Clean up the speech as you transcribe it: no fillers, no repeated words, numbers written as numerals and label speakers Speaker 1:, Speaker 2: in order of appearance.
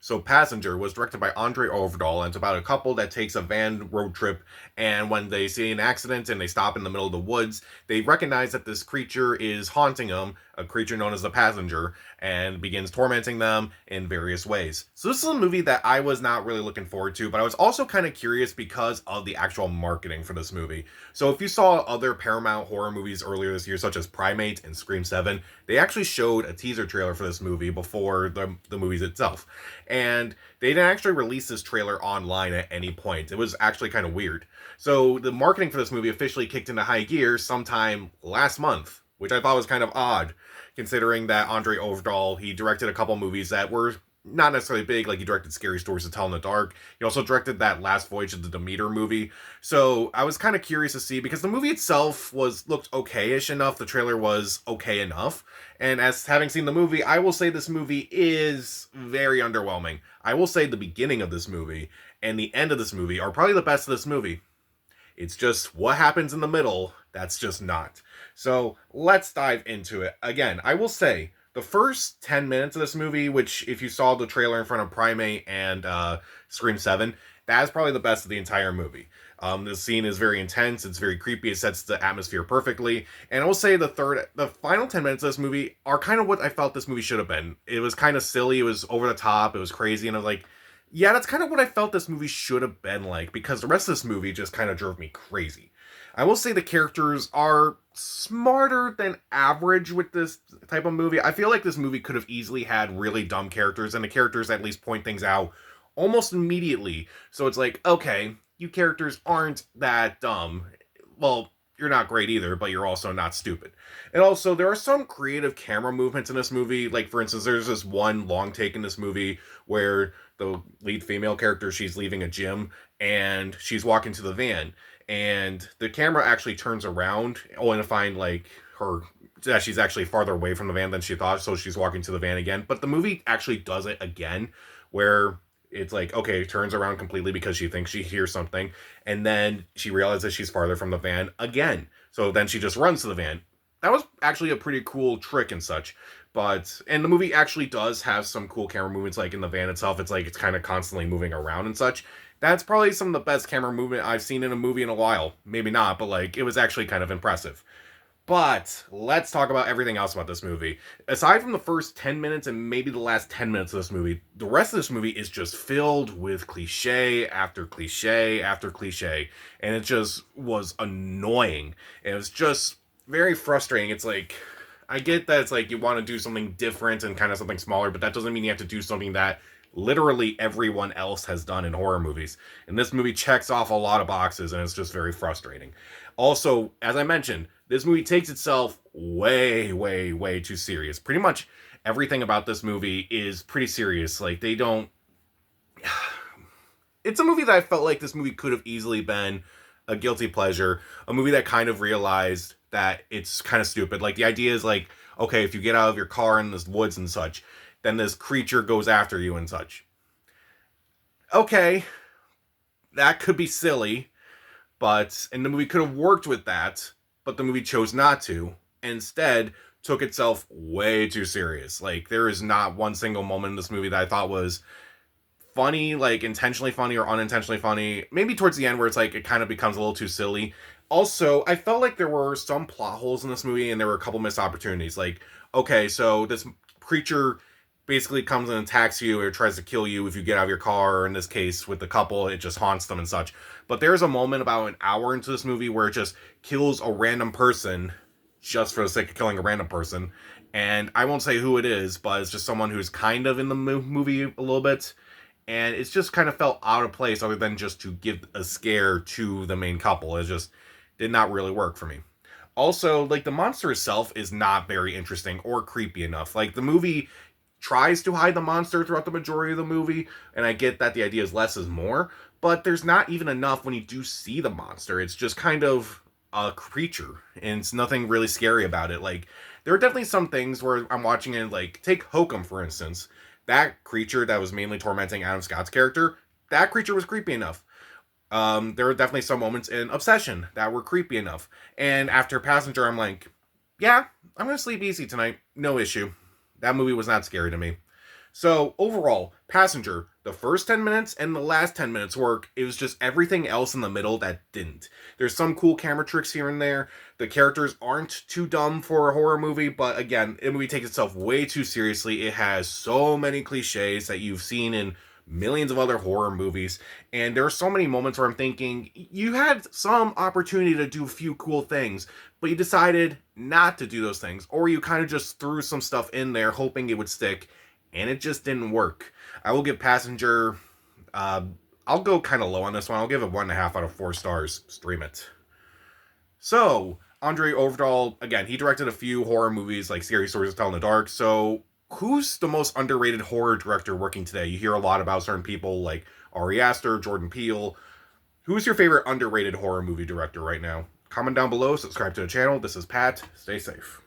Speaker 1: So Passenger was directed by Andre Overdahl, and it's about a couple that takes a van road trip, and when they see an accident and they stop in the middle of the woods, they recognize that this creature is haunting them, a creature known as the Passenger, and begins tormenting them in various ways. So this is a movie that I was not really looking forward to, but I was also kind of curious because of the actual marketing for this movie. So if you saw other Paramount horror movies earlier this year, such as Primate and Scream 7, they actually showed a teaser trailer for this movie before the movies itself. And they didn't actually release this trailer online at any point. It was actually kind of weird. So the marketing for this movie officially kicked into high gear sometime last month, which I thought was kind of odd, considering that Andre Overdahl, he directed a couple movies that were not necessarily big, like he directed Scary Stories to Tell in the Dark. He also directed that Last Voyage of the Demeter movie. So I was kind of curious to see, because the movie itself looked okay-ish enough, the trailer was okay enough. And as having seen the movie, I will say this movie is very underwhelming. I will say the beginning of this movie and the end of this movie are probably the best of this movie. It's just what happens in the middle, that's just not. So let's dive into it. Again, I will say the first 10 minutes of this movie, which if you saw the trailer in front of Primate and Scream 7, that is probably the best of the entire movie. The scene is very intense, it's very creepy, it sets the atmosphere perfectly. And I will say the final 10 minutes of this movie are kind of what I felt this movie should have been. It was kind of silly, it was over the top, it was crazy, and I was like, yeah, that's kind of what I felt this movie should have been like, because the rest of this movie just kind of drove me crazy. I will say the characters are smarter than average with this type of movie. I feel like this movie could have easily had really dumb characters, and the characters at least point things out almost immediately. So it's like, okay, you characters aren't that dumb. Well, you're not great either, but you're also not stupid. And also, there are some creative camera movements in this movie. Like, for instance, there's this one long take in this movie where the lead female character, she's leaving a gym and she's walking to the van, and the camera actually turns around only to find like her, that she's actually farther away from the van than she thought, so she's walking to the van again. But the movie actually does it again, where it's like, okay, turns around completely because she thinks she hears something, and then she realizes she's farther from the van again. So then she just runs to the van. That was actually a pretty cool trick and such. And the movie actually does have some cool camera movements, like in the van itself. It's like it's kind of constantly moving around and such. That's probably some of the best camera movement I've seen in a movie in a while. Maybe not, but like it was actually kind of impressive. But let's talk about everything else about this movie. Aside from the first 10 minutes and maybe the last 10 minutes of this movie, the rest of this movie is just filled with cliche after cliche after cliche. And it just was annoying. And it was just very frustrating. It's like, I get that it's like you want to do something different and kind of something smaller, but that doesn't mean you have to do something that literally everyone else has done in horror movies. And this movie checks off a lot of boxes, and it's just very frustrating. Also, as I mentioned, this movie takes itself way, way, way too serious. Pretty much everything about this movie is pretty serious. Like, they don't. It's a movie that I felt like this movie could have easily been a guilty pleasure, a movie that kind of realized that it's kind of stupid. Like, the idea is like, okay, if you get out of your car in the woods and such, then this creature goes after you and such. Okay, that could be silly, and the movie could have worked with that, but the movie chose not to. Instead, took itself way too serious. Like, there is not one single moment in this movie that I thought was funny, like intentionally funny or unintentionally funny. Maybe towards the end where it's like it kind of becomes a little too silly. Also, I felt like there were some plot holes in this movie and there were a couple missed opportunities. Like, okay, so this creature basically comes and attacks you or tries to kill you if you get out of your car, or in this case with the couple, it just haunts them and such. But there's a moment about an hour into this movie where it just kills a random person just for the sake of killing a random person. And I won't say who it is, but it's just someone who's kind of in the movie a little bit. And it's just kind of felt out of place other than just to give a scare to the main couple. It just did not really work for me. Also, like, the monster itself is not very interesting or creepy enough. Like, the movie tries to hide the monster throughout the majority of the movie, and I get that the idea is less is more, but there's not even enough when you do see the monster. It's just kind of a creature, and it's nothing really scary about it. Like, there are definitely some things where I'm watching it, like, take Hokum, for instance. That creature that was mainly tormenting Adam Scott's character, that creature was creepy enough. There were definitely some moments in Obsession that were creepy enough. And after Passenger, I'm like, yeah, I'm gonna sleep easy tonight. No issue. That movie was not scary to me. So overall, Passenger, the first 10 minutes and the last 10 minutes work. It was just everything else in the middle that didn't. There's some cool camera tricks here and there. The characters aren't too dumb for a horror movie, but again, the movie takes itself way too seriously. It has so many cliches that you've seen in millions of other horror movies, and there are so many moments where I'm thinking you had some opportunity to do a few cool things, but you decided not to do those things, or you kind of just threw some stuff in there hoping it would stick, and it just didn't work. I will give Passenger. Uh, I'll go kind of low on this one. I'll give it 1.5 out of 4 stars. Stream it. So Andre Overdahl, again, he directed a few horror movies like Scary Stories to Tell in the Dark. So who's the most underrated horror director working today? You hear a lot about certain people like Ari Aster, Jordan Peele. Who's your favorite underrated horror movie director right now? Comment down below, subscribe to the channel. This is Pat. Stay safe.